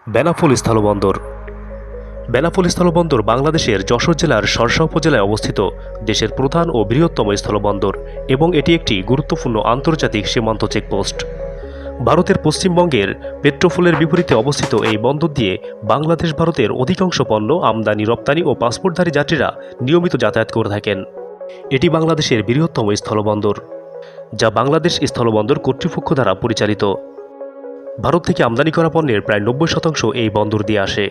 বেনাপোল স্থলবন্দর। বেনাপোল স্থলবন্দর বাংলাদেশের যশোর জেলার শর্ষা উপজেলায় অবস্থিত দেশের প্রধান ও বৃহত্তম স্থলবন্দর এবং এটি একটি গুরুত্বপূর্ণ আন্তর্জাতিক সীমান্ত চেকপোস্ট। ভারতের পশ্চিমবঙ্গের পেট্রোফোলের বিপরীতে অবস্থিত এই বন্দর দিয়ে বাংলাদেশ ভারতের অধিকাংশ পণ্য আমদানি রপ্তানি ও পাসপোর্টধারী যাত্রীরা নিয়মিত যাতায়াত করে থাকেন। এটি বাংলাদেশের বৃহত্তম স্থলবন্দর, যা বাংলাদেশ স্থলবন্দর কর্তৃপক্ষ দ্বারা পরিচালিত। ভারত থেকে আমদানি করা পণ্যের প্রায় 90% এই বন্দর দিয়ে আসে।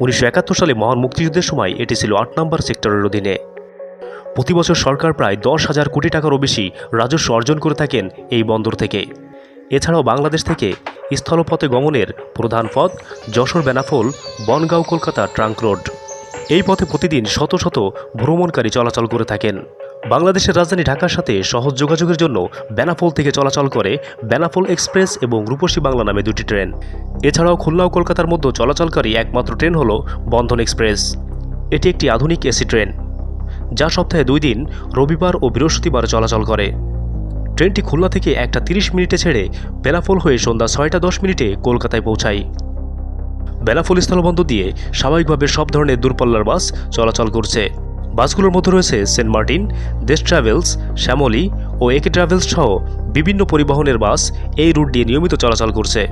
1971 সালে মহান মুক্তিযুদ্ধের সময় এটি ছিল 8 নম্বর সেক্টরের অধীনে। প্রতি বছর সরকার প্রায় 10,000 কোটি টাকারও বেশি রাজস্ব অর্জন করে থাকেন এই বন্দর থেকে। এছাড়াও বাংলাদেশ থেকে স্থলপথে গমনের প্রধান পথ যশোর বেনাপোল বনগাঁও কলকাতা ট্রাঙ্ক রোড। এই পথে প্রতিদিন শত শত ভ্রমণকারী চলাচল করে থাকেন। বাংলাদেশের রাজধানী ঢাকার সাথে সহজ যোগাযোগের জন্য বেনাপোল থেকে চলাচল করে বেনাপোল এক্সপ্রেস এবং রূপসী বাংলা নামে দুটি ট্রেন। এছাড়াও খুলনা ও কলকাতার মধ্যে চলাচলকারী একমাত্র ট্রেন হল বন্ধন এক্সপ্রেস। এটি একটি আধুনিক এসি ট্রেন, যা সপ্তাহে 2 দিন রবিবার ও বৃহস্পতিবার চলাচল করে। ট্রেনটি খুলনা থেকে 1টা 30 মিনিটে ছেড়ে বেনাপোল হয়ে সন্ধ্যা 6টা 10 মিনিটে কলকাতায় পৌঁছায়। বেনাপোল স্থলবন্দর দিয়ে স্বাভাবিকভাবে সব ধরনের দূরপাল্লার বাস চলাচল করছে। বাসগুলোর মধ্যে রয়েছে সেন্ট মার্টিন, দেশ ট্রাভেলস, শ্যামলী ও একে ট্রাভেলস সহ বিভিন্ন পরিবহনের বাস এই রুট দিয়ে নিয়মিত চলাচল করছে।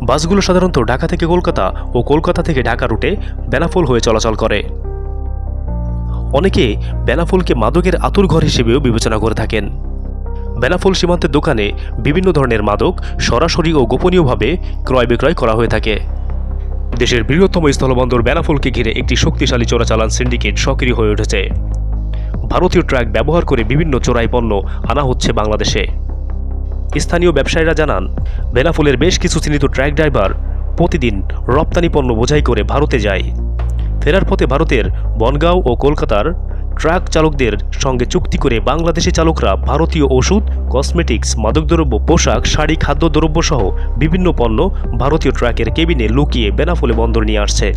বাসগুলো সাধারণত ঢাকা থেকে কলকাতা ও কলকাতা থেকে ঢাকা রুটে বেনাপোল হয়ে চলাচল করে। অনেকে বেনাপোলকে মাদকের আঁতুড়ঘর হিসেবেও বিবেচনা করে থাকেন। বেনাপোল সীমান্তের দোকানে বিভিন্ন ধরনের মাদক সরাসরি ও গোপনীয়ভাবে ক্রয় বিক্রয় করা হয়ে থাকে। দেশের বৃহত্তম স্থলবন্দর বেনাপোলকে ঘিরে একটি শক্তিশালী চোরাচালান সিন্ডিকেট সক্রিয় হয়ে উঠেছে। ভারতীয় ট্রাক ব্যবহার করে বিভিন্ন চোরাই পণ্য আনা হচ্ছে বাংলাদেশে। স্থানীয় ব্যবসায়ীরা জানান, বেনাপোলের বেশ কিছু চিহ্নিত ট্রাক ড্রাইভার প্রতিদিন রপ্তানি পণ্য বোঝাই করে ভারতে যায়। ফেরার পথে ভারতের বনগাঁও ও কলকাতার ট্রাক চালকদের সঙ্গে চুক্তি করে বাংলাদেশি চালকরা ভারতীয় ওষুধ, কসমেটিক্স, মাদকদ্রব্য, পোশাক, শাড়ি, খাদ্যদ্রব্য সহ বিভিন্ন পণ্য ভারতীয় ট্রাকের কেবিনে লুকিয়ে বেনাপোলে বন্দর নিয়ে আসছে।